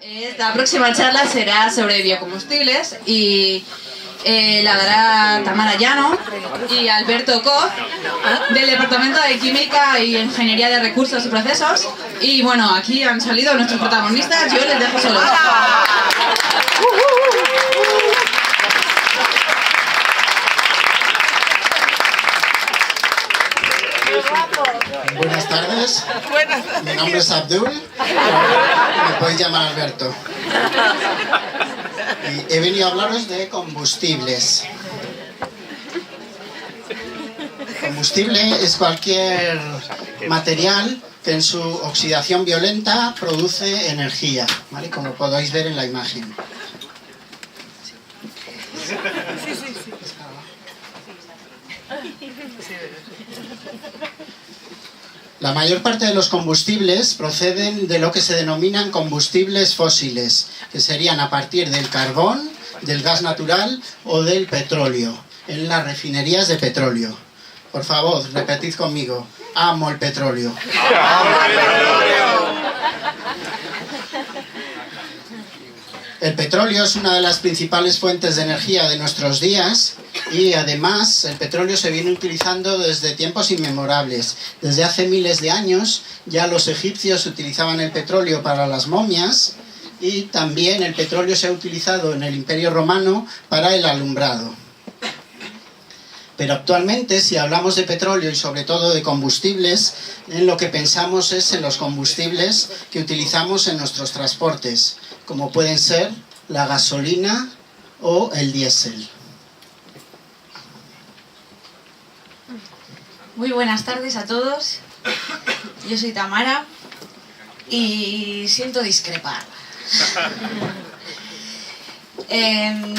Esta próxima charla será sobre biocombustibles y la dará Tamara Llano y Alberto Coz del Departamento de Química y Ingeniería de Recursos y Procesos. Y bueno, aquí han salido nuestros protagonistas, yo les dejo solos. Buenas tardes, mi nombre es Abdul, me podéis llamar Alberto. Y he venido a hablaros de combustibles. Combustible es cualquier material que en su oxidación violenta produce energía, ¿vale? Como podéis ver en la imagen. La mayor parte de los combustibles proceden de lo que se denominan combustibles fósiles, que serían a partir del carbón, del gas natural o del petróleo, en las refinerías de petróleo. Por favor, repetid conmigo, amo el petróleo. ¡Amo el petróleo! El petróleo es una de las principales fuentes de energía de nuestros días y además el petróleo se viene utilizando desde tiempos inmemorables. Desde hace miles de años ya los egipcios utilizaban el petróleo para las momias y también el petróleo se ha utilizado en el Imperio Romano para el alumbrado. Pero actualmente, si hablamos de petróleo y sobre todo de combustibles, en lo que pensamos es en los combustibles que utilizamos en nuestros transportes, como pueden ser la gasolina o el diésel. Muy buenas tardes a todos. Yo soy Tamara y siento discrepar.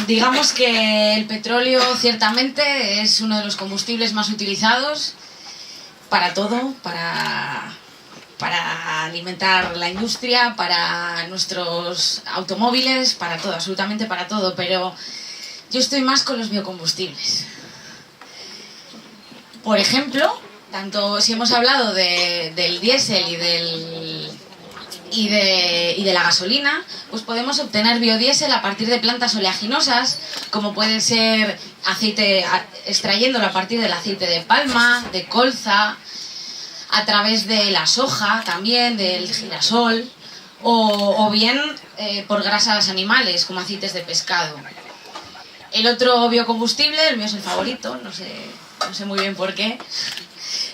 Digamos que el petróleo ciertamente es uno de los combustibles más utilizados para todo, para alimentar la industria, para nuestros automóviles, para todo, absolutamente para todo, pero yo estoy más con los biocombustibles. Por ejemplo, tanto si hemos hablado del diésel y de la gasolina, pues podemos obtener biodiesel a partir de plantas oleaginosas, como pueden ser aceite, extrayéndolo a partir del aceite de palma, de colza, a través de la soja también, del girasol, o bien por grasas animales, como aceites de pescado. El otro biocombustible, el mío es el favorito, no sé muy bien por qué,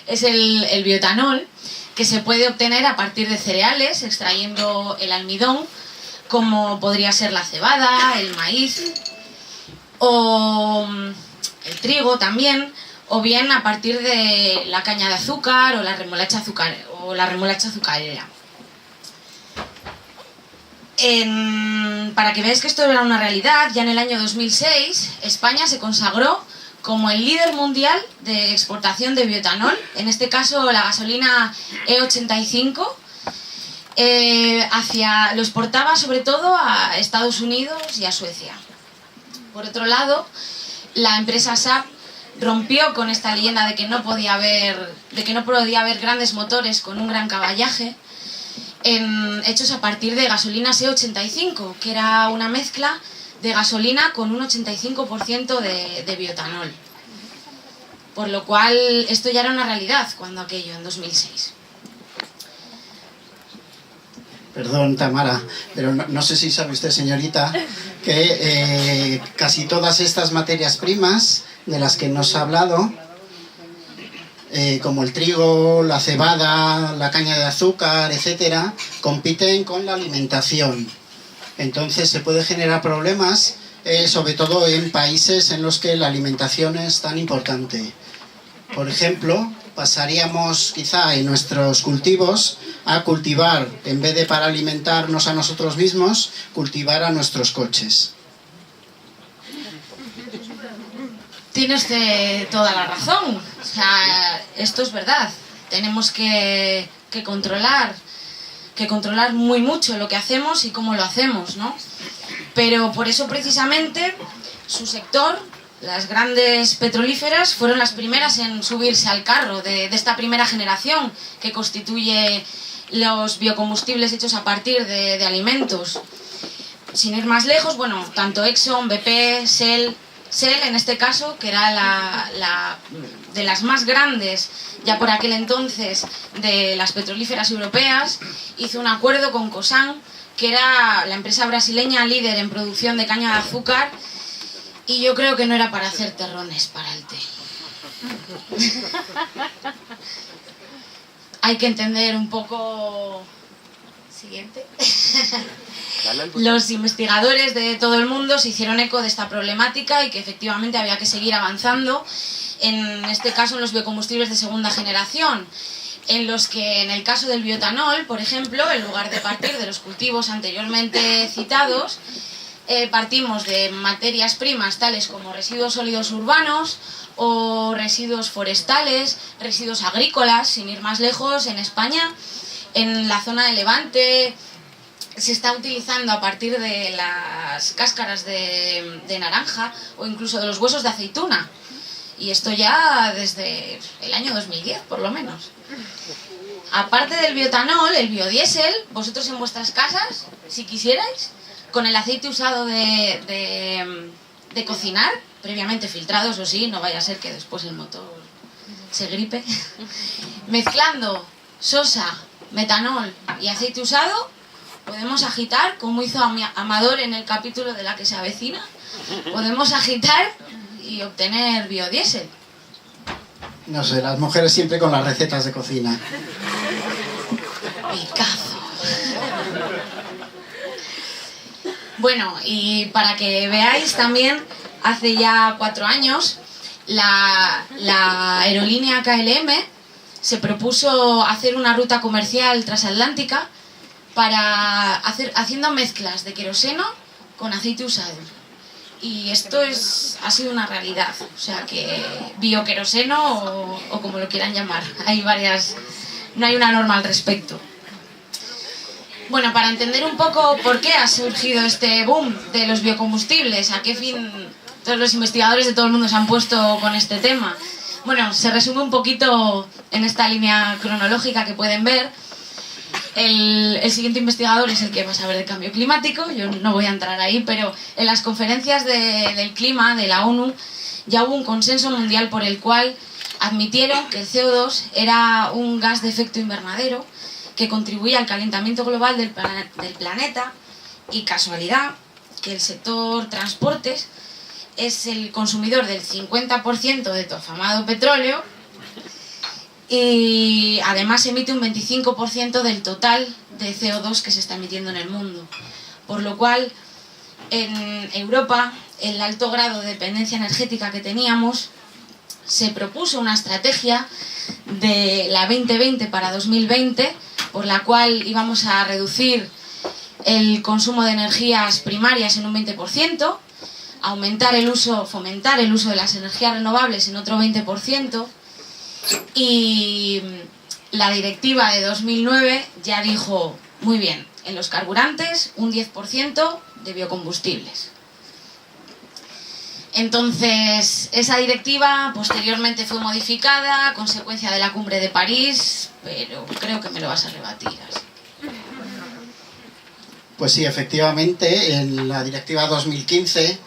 es el bioetanol, que se puede obtener a partir de cereales, extrayendo el almidón, como podría ser la cebada, el maíz, o el trigo también, o bien a partir de la caña de azúcar o la remolacha azucarera. Para que veáis que esto era una realidad, ya en el año 2006 España se consagró como el líder mundial de exportación de bioetanol, en este caso la gasolina E85, lo exportaba sobre todo a Estados Unidos y a Suecia. Por otro lado, la empresa SAP rompió con esta leyenda de que no podía haber grandes motores con un gran caballaje, hechos a partir de gasolinas E85, que era una mezcla de gasolina con un 85% de bioetanol. Por lo cual, esto ya era una realidad cuando aquello, en 2006. Perdón, Tamara, pero no sé si sabe usted, señorita, que casi todas estas materias primas de las que nos ha hablado, como el trigo, la cebada, la caña de azúcar, etcétera, compiten con la alimentación. Entonces se puede generar problemas, sobre todo en países en los que la alimentación es tan importante. Por ejemplo, pasaríamos quizá en nuestros cultivos a cultivar, en vez de para alimentarnos a nosotros mismos, cultivar a nuestros coches. Tiene usted toda la razón. O sea, esto es verdad. Tenemos que controlar muy mucho lo que hacemos y cómo lo hacemos, ¿no? Pero por eso precisamente su sector, las grandes petrolíferas, fueron las primeras en subirse al carro de esta primera generación que constituye los biocombustibles hechos a partir de alimentos. sin ir más lejos, bueno, tanto Exxon, BP, Shell en este caso, que era la de las más grandes ya por aquel entonces de las petrolíferas europeas, hizo un acuerdo con Cosan, que era la empresa brasileña líder en producción de caña de azúcar, y yo creo que no era para hacer terrones para el té. Hay que entender un poco... Siguiente. Los investigadores de todo el mundo se hicieron eco de esta problemática y que efectivamente había que seguir avanzando, en este caso en los biocombustibles de segunda generación, en los que en el caso del bioetanol, por ejemplo, en lugar de partir de los cultivos anteriormente citados, partimos de materias primas tales como residuos sólidos urbanos o residuos forestales, residuos agrícolas, sin ir más lejos, en España, en la zona de Levante, se está utilizando a partir de las cáscaras de naranja o incluso de los huesos de aceituna. Y esto ya desde el año 2010, por lo menos. Aparte del bioetanol, el biodiesel, vosotros en vuestras casas, si quisierais, con el aceite usado de cocinar, previamente filtrado, eso sí, no vaya a ser que después el motor se gripe, mezclando sosa, metanol y aceite usado, podemos agitar, como hizo Amador en el capítulo de La que se avecina, podemos agitar y obtener biodiesel. No sé, las mujeres siempre con las recetas de cocina. Picazo. Bueno, y para que veáis también, hace ya 4 años, la aerolínea KLM se propuso hacer una ruta comercial transatlántica haciendo mezclas de queroseno con aceite usado. Y esto ha sido una realidad, o sea que bioqueroseno o como lo quieran llamar, no hay una norma al respecto. Bueno, para entender un poco por qué ha surgido este boom de los biocombustibles, a qué fin todos los investigadores de todo el mundo se han puesto con este tema. Bueno, se resume un poquito en esta línea cronológica que pueden ver. El siguiente investigador es el que va a saber de cambio climático, yo no voy a entrar ahí, pero en las conferencias del clima de la ONU ya hubo un consenso mundial por el cual admitieron que el CO2 era un gas de efecto invernadero que contribuía al calentamiento global del planeta, y casualidad que el sector transportes es el consumidor del 50% de tu afamado petróleo y además emite un 25% del total de CO2 que se está emitiendo en el mundo. Por lo cual, en Europa, el alto grado de dependencia energética que teníamos, se propuso una estrategia de la 2020 para 2020, por la cual íbamos a reducir el consumo de energías primarias en un 20%, fomentar el uso de las energías renovables en otro 20%, y la directiva de 2009 ya dijo, muy bien, en los carburantes un 10% de biocombustibles. Entonces, esa directiva posteriormente fue modificada a consecuencia de la cumbre de París, pero creo que me lo vas a rebatir. Así. Pues sí, efectivamente, en la directiva 2015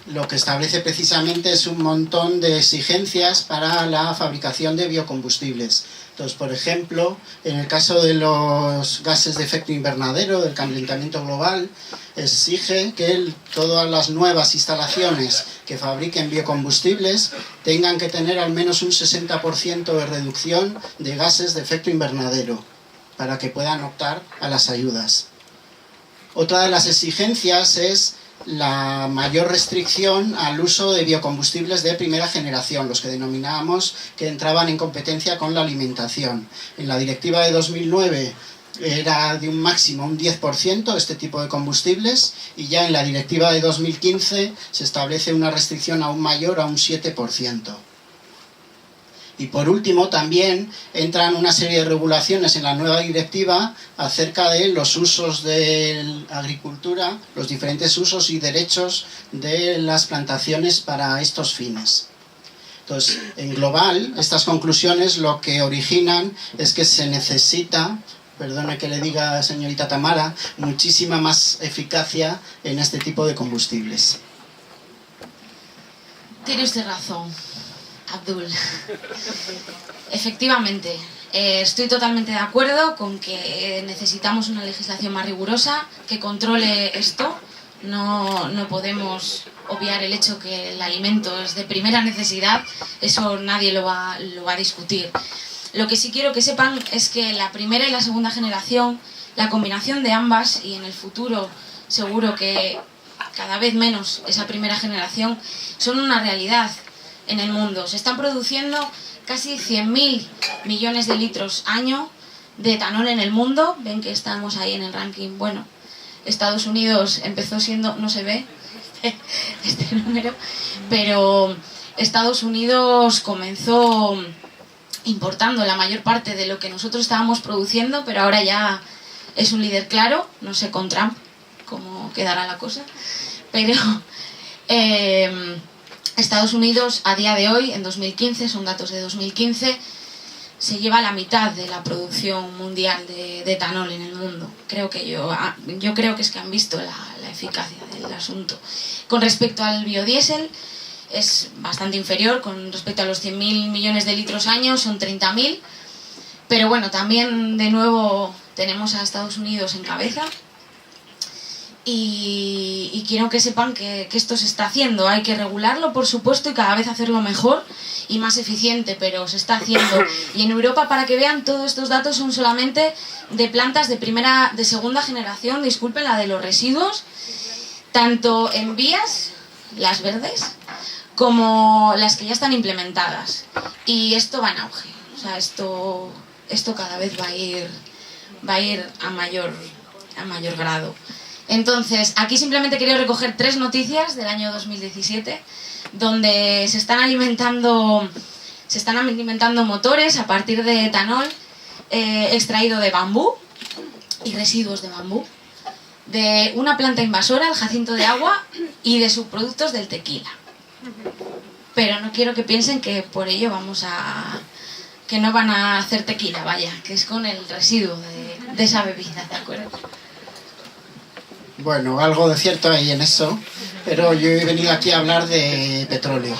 lo que establece precisamente es un montón de exigencias para la fabricación de biocombustibles. Entonces, por ejemplo, en el caso de los gases de efecto invernadero, del calentamiento global, exige que todas las nuevas instalaciones que fabriquen biocombustibles tengan que tener al menos un 60% de reducción de gases de efecto invernadero para que puedan optar a las ayudas. Otra de las exigencias es la mayor restricción al uso de biocombustibles de primera generación, los que denominábamos que entraban en competencia con la alimentación. En la directiva de 2009 era de un máximo un 10% este tipo de combustibles, y ya en la directiva de 2015 se establece una restricción aún mayor, a un 7%. Y por último también entran una serie de regulaciones en la nueva directiva acerca de los usos de la agricultura, los diferentes usos y derechos de las plantaciones para estos fines. Entonces, en global, estas conclusiones lo que originan es que se necesita perdone que le diga, señorita Tamara, muchísima más eficacia en este tipo de combustibles. Tiene usted razón, Abdul. Efectivamente, estoy totalmente de acuerdo con que necesitamos una legislación más rigurosa que controle esto. No podemos obviar el hecho que el alimento es de primera necesidad, eso nadie lo va a discutir. Lo que sí quiero que sepan es que la primera y la segunda generación, la combinación de ambas, y en el futuro seguro que cada vez menos esa primera generación, son una realidad en el mundo. Se están produciendo casi 100.000 millones de litros año de etanol en el mundo. Ven que estamos ahí en el ranking. Bueno, Estados Unidos empezó siendo, no se ve este número, pero Estados Unidos comenzó importando la mayor parte de lo que nosotros estábamos produciendo, pero ahora ya es un líder claro. No sé con Trump cómo quedará la cosa, pero Estados Unidos a día de hoy, en 2015, son datos de 2015, se lleva la mitad de la producción mundial de etanol en el mundo. Yo creo que es que han visto la eficacia del asunto. Con respecto al biodiesel, es bastante inferior. Con respecto a los 100.000 millones de litros año, son 30.000. Pero bueno, también de nuevo tenemos a Estados Unidos en cabeza. Y quiero que sepan que esto se está haciendo. Hay que regularlo, por supuesto, y cada vez hacerlo mejor y más eficiente, pero se está haciendo. Y en Europa, para que vean, todos estos datos son solamente de plantas de segunda generación, disculpen, la de los residuos, tanto en vías, las verdes, como las que ya están implementadas. Y esto va en auge. O sea, esto cada vez va a ir a mayor grado. Entonces, aquí simplemente quería recoger 3 noticias del año 2017, donde se están alimentando motores a partir de etanol extraído de bambú y residuos de bambú, de una planta invasora, el jacinto de agua, y de subproductos del tequila. Pero no quiero que piensen que por ello que no van a hacer tequila, vaya, que es con el residuo de esa bebida, ¿de acuerdo? Bueno, algo de cierto hay en eso, pero yo he venido aquí a hablar de petróleo.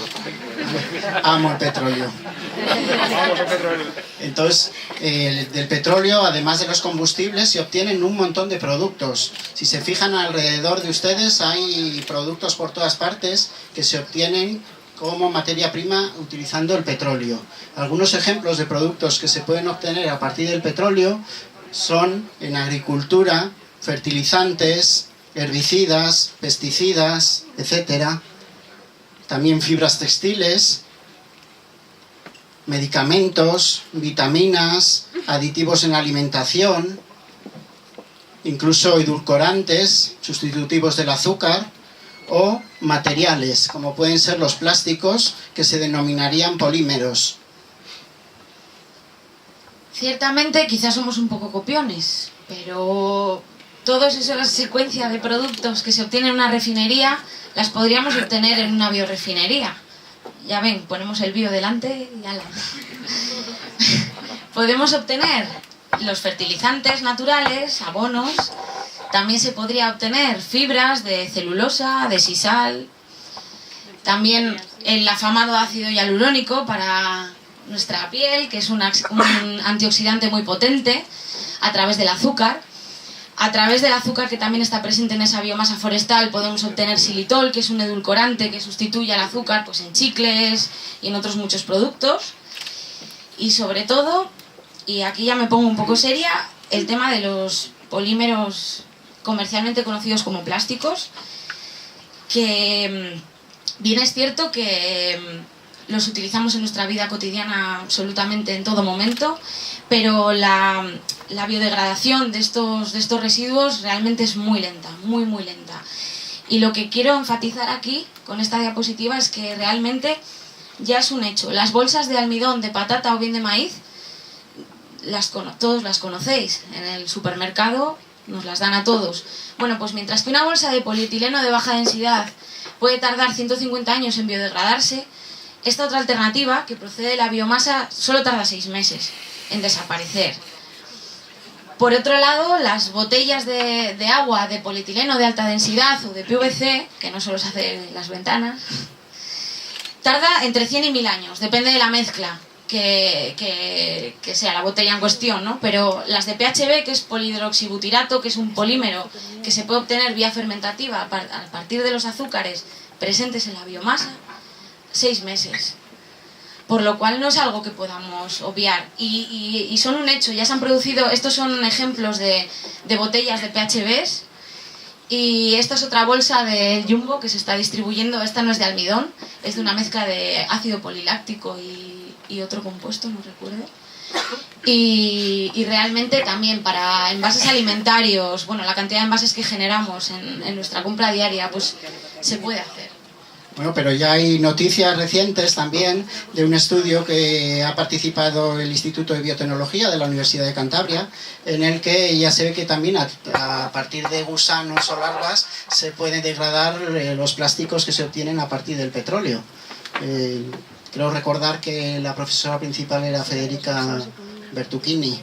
Amo el petróleo. Entonces, del petróleo, además de los combustibles, se obtienen un montón de productos. Si se fijan alrededor de ustedes, hay productos por todas partes que se obtienen como materia prima utilizando el petróleo. Algunos ejemplos de productos que se pueden obtener a partir del petróleo son en agricultura, fertilizantes, herbicidas, pesticidas, etc. También fibras textiles, medicamentos, vitaminas, aditivos en la alimentación, incluso edulcorantes, sustitutivos del azúcar, o materiales, como pueden ser los plásticos, que se denominarían polímeros. Ciertamente, quizás somos un poco copiones, pero todas esas secuencias de productos que se obtienen en una refinería las podríamos obtener en una biorefinería. Ya ven, ponemos el bio delante y ala. Podemos obtener los fertilizantes naturales, abonos. También se podría obtener fibras de celulosa, de sisal. También el afamado ácido hialurónico para nuestra piel, que es un antioxidante muy potente, a través del azúcar. A través del azúcar, que también está presente en esa biomasa forestal, podemos obtener xilitol, que es un edulcorante que sustituye al azúcar pues en chicles y en otros muchos productos. Y sobre todo, y aquí ya me pongo un poco seria, el tema de los polímeros comercialmente conocidos como plásticos, que bien es cierto que los utilizamos en nuestra vida cotidiana absolutamente en todo momento, pero la biodegradación de estos residuos realmente es muy lenta, muy lenta. Y lo que quiero enfatizar aquí con esta diapositiva es que realmente ya es un hecho. Las bolsas de almidón, de patata o bien de maíz, todos las conocéis. En el supermercado nos las dan a todos. Bueno, pues mientras que una bolsa de polietileno de baja densidad puede tardar 150 años en biodegradarse, esta otra alternativa, que procede de la biomasa, solo tarda 6 meses en desaparecer. Por otro lado, las botellas de agua de polietileno de alta densidad o de PVC, que no solo se hace en las ventanas, tarda entre 100 y 1000 años, depende de la mezcla que sea la botella en cuestión, ¿no? Pero las de PHB, que es polihidroxibutirato, que es un polímero que se puede obtener vía fermentativa a partir de los azúcares presentes en la biomasa, 6 meses. Por lo cual no es algo que podamos obviar. Y son un hecho, ya se han producido, estos son ejemplos de botellas de PHBs, y esta es otra bolsa de Jumbo que se está distribuyendo. Esta no es de almidón, es de una mezcla de ácido poliláctico y otro compuesto, no recuerdo. Y realmente también para envases alimentarios, bueno, la cantidad de envases que generamos en nuestra compra diaria, pues se puede hacer. Bueno, pero ya hay noticias recientes también de un estudio que ha participado el Instituto de Biotecnología de la Universidad de Cantabria, en el que ya se ve que también a partir de gusanos o larvas se pueden degradar los plásticos que se obtienen a partir del petróleo. Creo recordar que la profesora principal era Federica Bertuccini.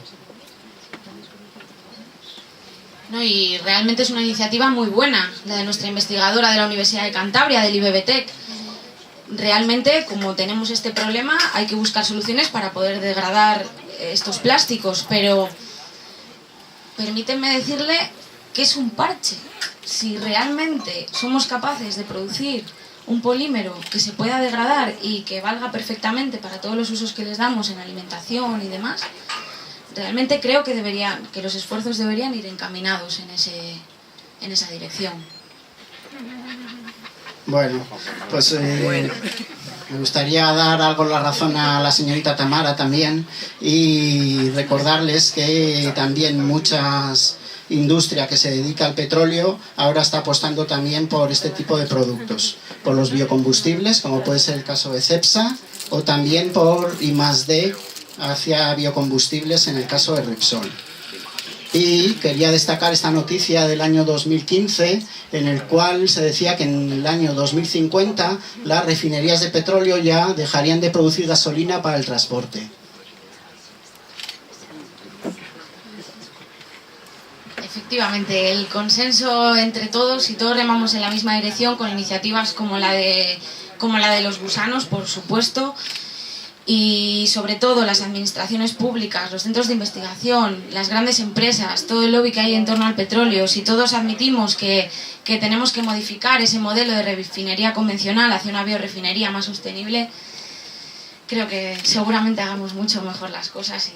No, y realmente es una iniciativa muy buena, la de nuestra investigadora de la Universidad de Cantabria, del IBBTEC. Realmente, como tenemos este problema, hay que buscar soluciones para poder degradar estos plásticos, pero permítanme decirle que es un parche. Si realmente somos capaces de producir un polímero que se pueda degradar y que valga perfectamente para todos los usos que les damos en alimentación y demás, realmente creo que los esfuerzos deberían ir encaminados en esa dirección. Bueno, pues me gustaría dar algo la razón a la señorita Tamara también, y recordarles que también muchas industria que se dedica al petróleo ahora está apostando también por este tipo de productos, por los biocombustibles, como puede ser el caso de Cepsa, o también por I+D hacia biocombustibles en el caso de Repsol. Y quería destacar esta noticia del año 2015, en el cual se decía que en el año 2050 las refinerías de petróleo ya dejarían de producir gasolina para el transporte. Efectivamente, el consenso entre todos, y todos remamos en la misma dirección con iniciativas como la de los gusanos, por supuesto, y sobre todo las administraciones públicas, los centros de investigación, las grandes empresas, todo el lobby que hay en torno al petróleo. Si todos admitimos que tenemos que modificar ese modelo de refinería convencional hacia una biorefinería más sostenible, creo que seguramente hagamos mucho mejor las cosas.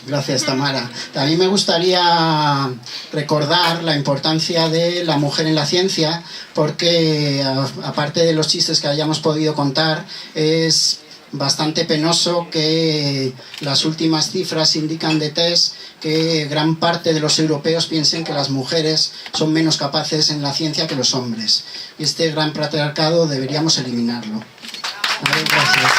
Gracias, Tamara. También me gustaría recordar la importancia de la mujer en la ciencia, porque aparte de los chistes que hayamos podido contar, es bastante penoso que las últimas cifras indican de TES que gran parte de los europeos piensen que las mujeres son menos capaces en la ciencia que los hombres. Y este gran patriarcado deberíamos eliminarlo. Gracias.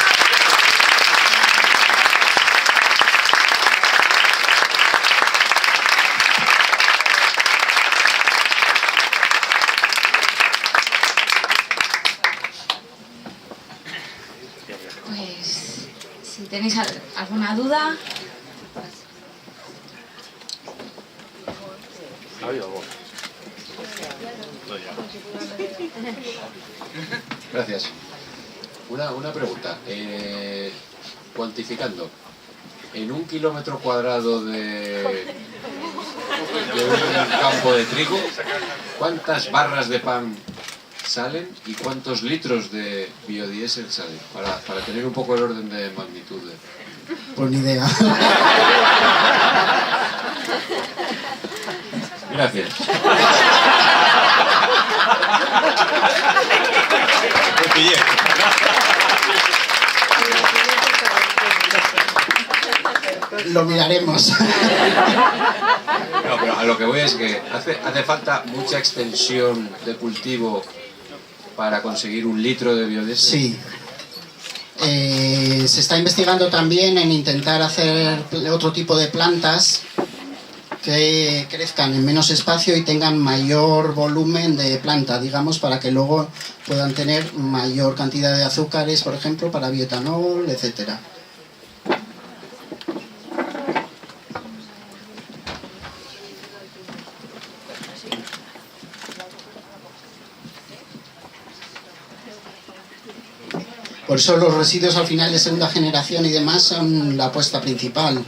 Si tenéis alguna duda. Gracias. Una pregunta. Cuantificando, en 1 kilómetro cuadrado de un campo de trigo, ¿cuántas barras de pan salen y cuántos litros de biodiesel salen? Para tener un poco el orden de magnitud. Pues ni idea. Gracias. Lo miraremos. No, pero a lo que voy es que hace falta mucha extensión de cultivo para conseguir 1 litro de biodiesel. Sí. Se está investigando también en intentar hacer otro tipo de plantas que crezcan en menos espacio y tengan mayor volumen de planta, digamos, para que luego puedan tener mayor cantidad de azúcares, por ejemplo, para bioetanol, etcétera. Por eso los residuos al final de segunda generación y demás son la apuesta principal.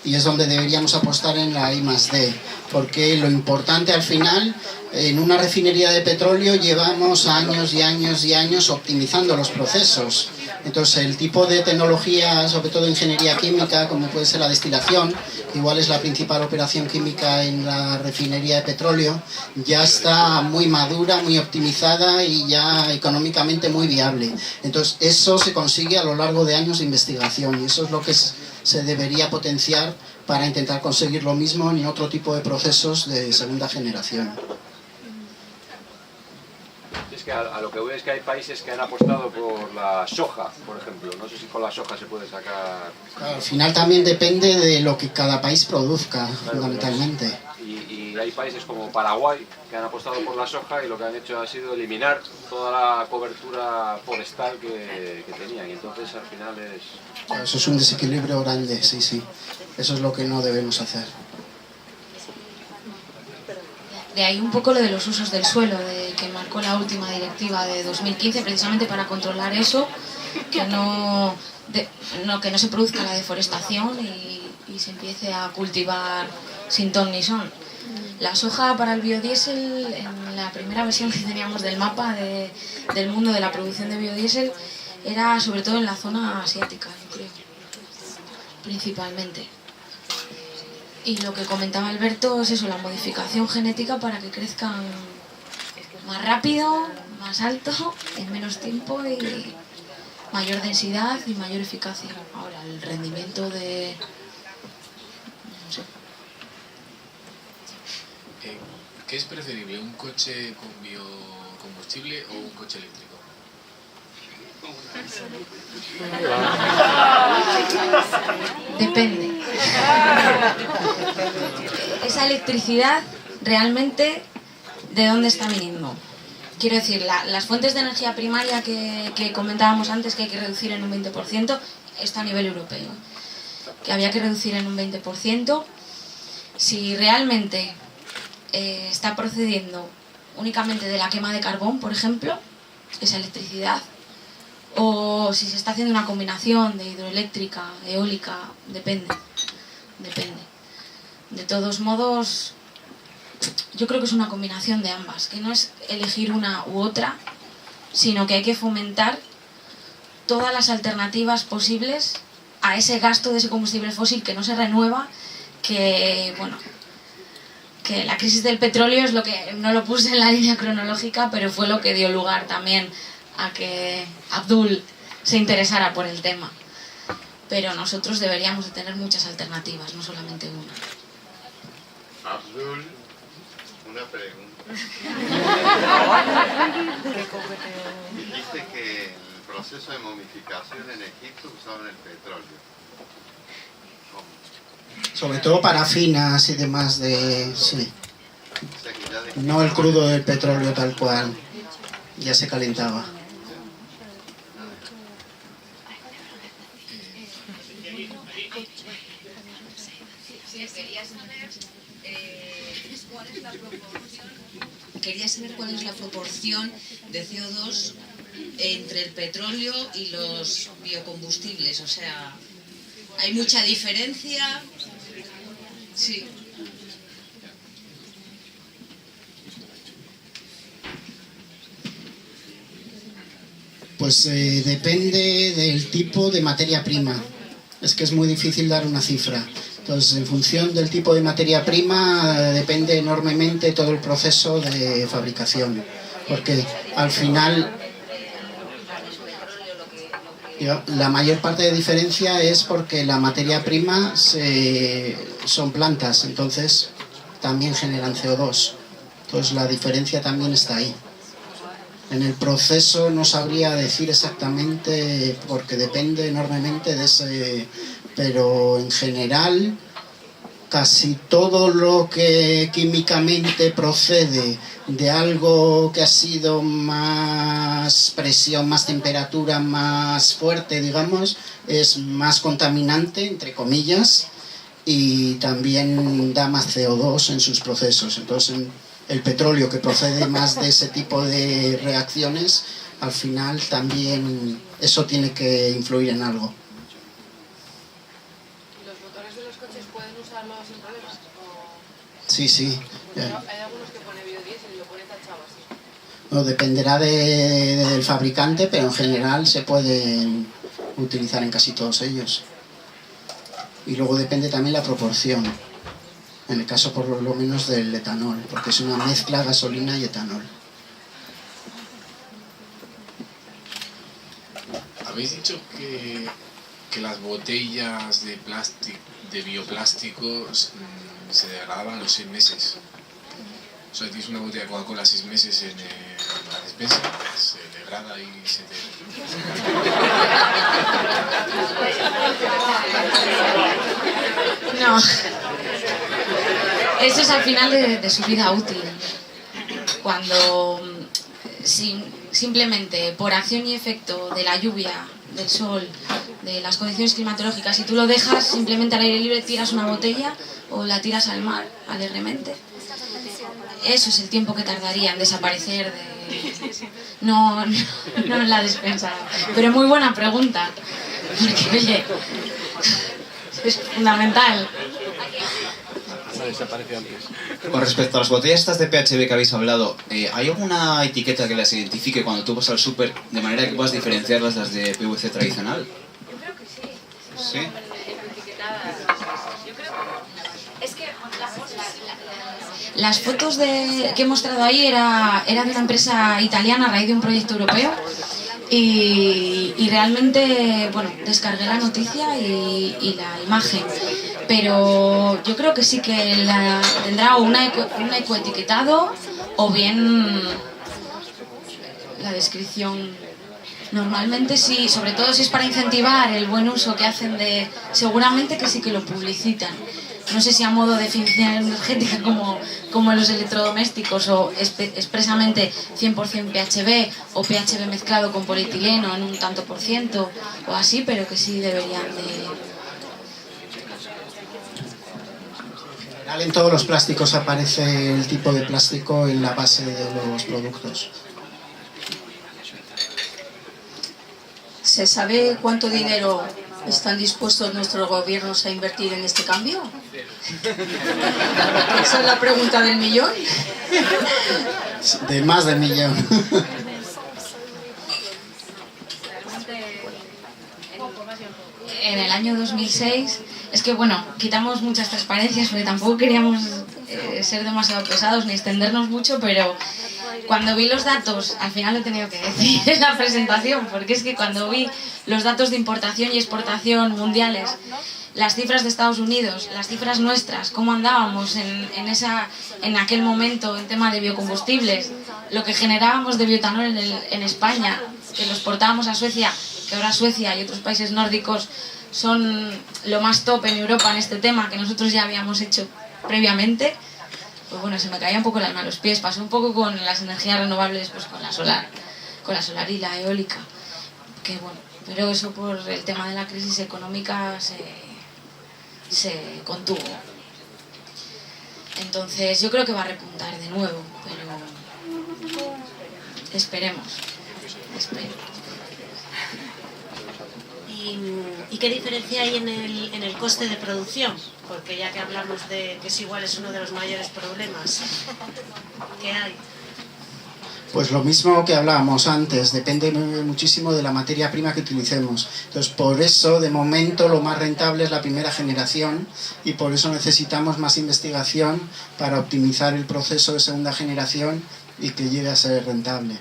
Y es donde deberíamos apostar en la I+D. Porque lo importante al final, en una refinería de petróleo llevamos años y años y años optimizando los procesos. Entonces el tipo de tecnología, sobre todo ingeniería química, como puede ser la destilación, igual es la principal operación química en la refinería de petróleo, ya está muy madura, muy optimizada y ya económicamente muy viable. Entonces eso se consigue a lo largo de años de investigación y eso es lo que se debería potenciar para intentar conseguir lo mismo en otro tipo de procesos de segunda generación. Es que a lo que voy es que hay países que han apostado por la soja, por ejemplo. No sé si con la soja se puede sacar... Claro, al final también depende de lo que cada país produzca, fundamentalmente. Y hay países como Paraguay que han apostado por la soja y lo que han hecho ha sido eliminar toda la cobertura forestal que tenían. Y entonces al final es... Claro, eso es un desequilibrio grande, sí, sí. Eso es lo que no debemos hacer. De ahí un poco lo de los usos del suelo, que marcó la última directiva de 2015, precisamente para controlar eso, que no se produzca la deforestación y se empiece a cultivar sin ton ni son. La soja para el biodiesel, en la primera versión que teníamos del mapa del mundo de la producción de biodiesel, era sobre todo en la zona asiática, yo creo, principalmente. Y lo que comentaba Alberto es eso, la modificación genética para que crezcan más rápido, más alto, en menos tiempo y mayor densidad y mayor eficacia. Ahora, el rendimiento de... no sé. ¿Qué es preferible, un coche con biocombustible o un coche eléctrico? Depende. Esa electricidad realmente, ¿de dónde está viniendo? Quiero decir, las fuentes de energía primaria que comentábamos antes que hay que reducir en un 20%, esto a nivel europeo, que había que reducir en un 20%. Si realmente está procediendo únicamente de la quema de carbón, por ejemplo, esa electricidad, o si se está haciendo una combinación de hidroeléctrica, eólica, depende. De todos modos, yo creo que es una combinación de ambas, que no es elegir una u otra, sino que hay que fomentar todas las alternativas posibles a ese gasto de ese combustible fósil que no se renueva, que la crisis del petróleo es lo que, no lo puse en la línea cronológica, pero fue lo que dio lugar también a que Abdul se interesara por el tema. Pero nosotros deberíamos de tener muchas alternativas, no solamente una. Abdul, una pregunta. Dijiste que el proceso de momificación en Egipto usaban el petróleo. ¿Cómo? Sobre todo parafinas y demás sí. O sea que ya de... No el crudo del petróleo tal cual, ya se calentaba. Quería saber cuál es la proporción de CO2 entre el petróleo y los biocombustibles. O sea, ¿hay mucha diferencia? Sí. Pues depende del tipo de materia prima. Es que es muy difícil dar una cifra. Entonces, en función del tipo de materia prima, depende enormemente todo el proceso de fabricación. Porque al final, la mayor parte de diferencia es porque la materia prima son plantas, entonces también generan CO2. Entonces, la diferencia también está ahí. En el proceso no sabría decir exactamente porque depende enormemente de ese... Pero en general, casi todo lo que químicamente procede de algo que ha sido más presión, más temperatura, más fuerte, digamos, es más contaminante, entre comillas, y también da más CO2 en sus procesos. Entonces, el petróleo, que procede más de ese tipo de reacciones, al final también eso tiene que influir en algo. ¿Los motores de los coches pueden usarlos sin problemas? Sí, sí. Pero hay algunos que pone biodiesel y lo pone tachado así. No, dependerá del fabricante, pero en general se pueden utilizar en casi todos ellos. Y luego depende también la proporción, en el caso por lo menos del etanol, porque es una mezcla gasolina y etanol. Habéis dicho que las botellas de plástico, de bioplásticos se degradaban a los 6 meses. O sea, tienes una botella de Coca-Cola 6 meses en la despensa, se degrada y se te... No. Eso es al final de su vida útil. Cuando simplemente por acción y efecto de la lluvia, del sol, de las condiciones climatológicas, si tú lo dejas simplemente al aire libre, tiras una botella o la tiras al mar alegremente, eso es el tiempo que tardaría en desaparecer no en la despensa. Pero muy buena pregunta, porque oye, es fundamental. Con respecto a las botellas estas de PHB que habéis hablado, ¿hay alguna etiqueta que las identifique cuando tú vas al súper de manera que puedas diferenciarlas de las de PVC tradicional? Yo creo que sí. ¿Sí? Etiquetadas. Yo creo que... Es que Las fotos que he mostrado ahí era de una empresa italiana a raíz de un proyecto europeo y realmente, bueno, descargué la noticia y la imagen, pero yo creo que sí que tendrá un ecoetiquetado o bien la descripción. Normalmente sí, sobre todo si es para incentivar el buen uso que hacen seguramente que sí que lo publicitan. No sé si a modo de eficiencia energética como en los electrodomésticos o expresamente 100% PHB o PHB mezclado con polietileno en un tanto por ciento o así, pero que sí deberían de... En general, en todos los plásticos aparece el tipo de plástico en la base de los productos. ¿Se sabe cuánto dinero están dispuestos nuestros gobiernos a invertir en este cambio? Esa es la pregunta del millón. De más de 1 millón. En el año 2006, es que bueno, quitamos muchas transparencias porque tampoco queríamos ser demasiado pesados ni extendernos mucho, pero cuando vi los datos, al final lo he tenido que decir en la presentación, porque es que cuando vi los datos de importación y exportación mundiales, las cifras de Estados Unidos, las cifras nuestras, cómo andábamos en aquel momento en tema de biocombustibles, lo que generábamos de bioetanol en España, que lo exportábamos a Suecia, que ahora Suecia y otros países nórdicos son lo más top en Europa en este tema, que nosotros ya habíamos hecho previamente, pues bueno, se me caía un poco el alma a los pies. Pasó un poco con las energías renovables, pues con la solar y la eólica, que bueno, pero eso por el tema de la crisis económica se contuvo. Entonces yo creo que va a repuntar de nuevo, pero esperemos. ¿Y qué diferencia hay en el coste de producción? Porque ya que hablamos de que es igual, es uno de los mayores problemas que hay. Pues lo mismo que hablábamos antes, depende muchísimo de la materia prima que utilicemos. Entonces, por eso, de momento, lo más rentable es la primera generación y por eso necesitamos más investigación para optimizar el proceso de segunda generación y que llegue a ser rentable.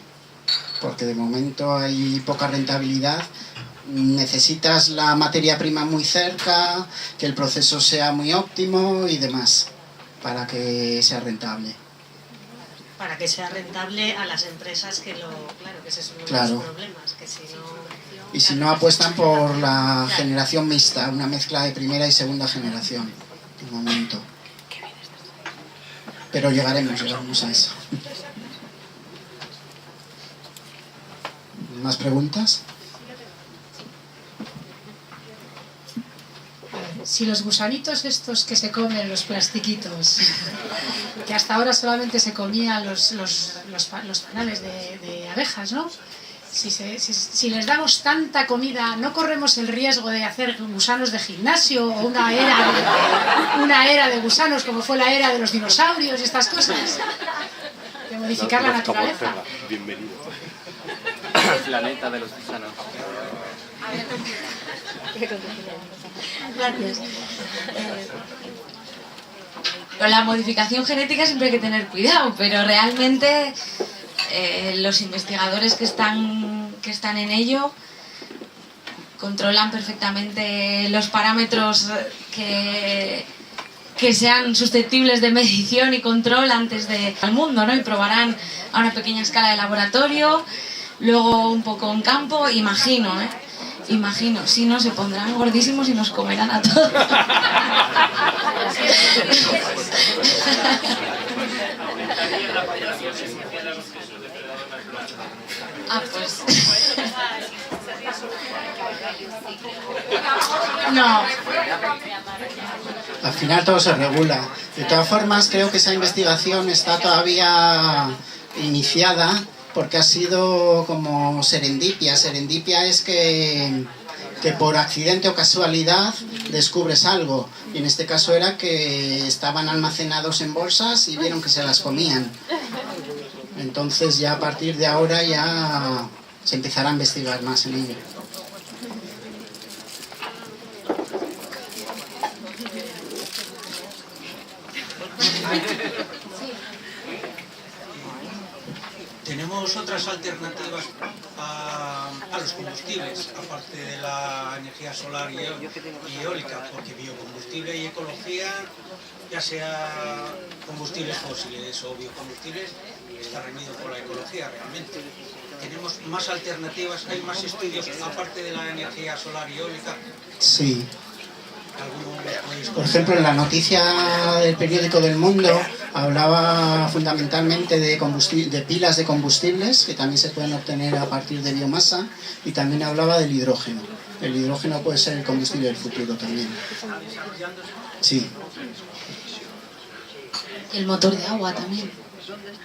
Porque de momento hay poca rentabilidad. Necesitas la materia prima muy cerca, que el proceso sea muy óptimo y demás, para que sea rentable. Para que sea rentable a las empresas que claro, que ese es uno de Claro. los problemas, que si no... Y si no, apuestan por la generación mixta, una mezcla de primera y segunda generación, de momento. Pero llegaremos a eso. ¿Más preguntas? si los gusanitos estos que se comen, los plastiquitos, que hasta ahora solamente se comían los panales de abejas, ¿no? Si les damos tanta comida, ¿no corremos el riesgo de hacer gusanos de gimnasio o una era de gusanos como fue la era de los dinosaurios y estas cosas? De modificar la naturaleza. Bienvenido. El planeta de los gusanos. Gracias. Con la modificación genética siempre hay que tener cuidado, pero realmente los investigadores que están en ello controlan perfectamente los parámetros que sean susceptibles de medición y control antes de al mundo, ¿no? Y probarán a una pequeña escala de laboratorio, luego un poco en campo, imagino, si no se pondrán gordísimos y nos comerán a todos. Pues no. Al final todo se regula. De todas formas, creo que esa investigación está todavía iniciada porque ha sido como serendipia. Serendipia es que por accidente o casualidad descubres algo. Y en este caso era que estaban almacenados en bolsas y vieron que se las comían. Entonces ya a partir de ahora ya se empezará a investigar más en ello. ¿Tenemos otras alternativas a los combustibles, aparte de la energía solar y eólica? Porque biocombustible y ecología, ya sea combustibles fósiles o biocombustibles, está reñido con la ecología realmente. ¿Tenemos más alternativas? ¿Hay más estudios aparte de la energía solar y eólica? Sí. Por ejemplo, en la noticia del periódico del Mundo hablaba fundamentalmente de pilas de combustibles que también se pueden obtener a partir de biomasa, y también hablaba del hidrógeno. El hidrógeno puede ser el combustible del futuro también. Sí. El motor de agua también.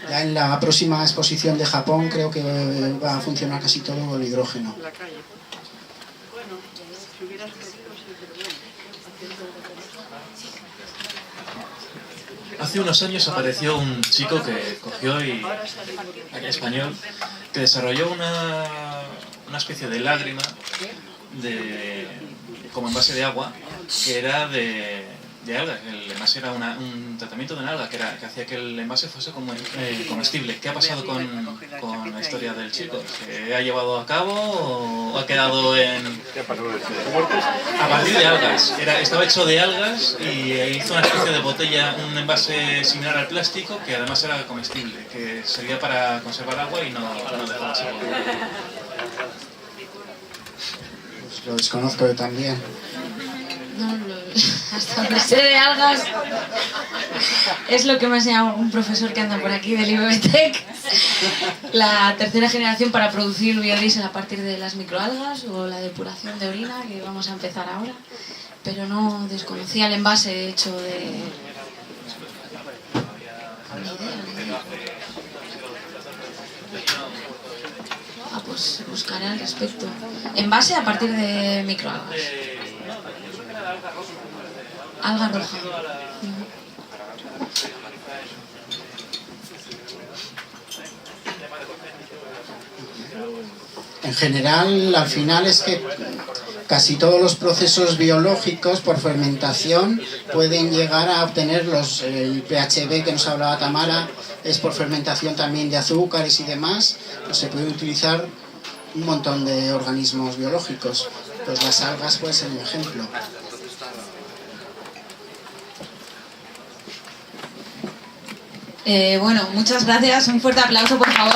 Ya en la próxima exposición de Japón creo que va a funcionar casi todo el hidrógeno. Hace unos años apareció un chico que cogió español, que desarrolló una especie de lágrima como envase de agua, que era de algas. El envase era un tratamiento de una alga que hacía que el envase fuese comestible. ¿Qué ha pasado con la historia del chico? ¿Se ha llevado a cabo o ha quedado en...? A partir de algas. Estaba hecho de algas y hizo una especie de botella, un envase similar al plástico, que además era comestible, que servía para conservar agua y no dejaba sabor. Pues lo desconozco yo también. Hasta donde sé de algas es lo que me ha enseñado un profesor que anda por aquí del IBTEC, la tercera generación para producir biodiesel a partir de las microalgas, o la depuración de orina, que vamos a empezar ahora, pero no desconocía el envase hecho de... Pues buscaré al respecto. Envase a partir de microalgas. Alga roja. En general, al final es que casi todos los procesos biológicos por fermentación pueden llegar a obtener el PHB que nos hablaba Tamara, es por fermentación también de azúcares y demás. Pues se puede utilizar un montón de organismos biológicos. Pues las algas pueden ser un ejemplo. Bueno, muchas gracias. Un fuerte aplauso, por favor.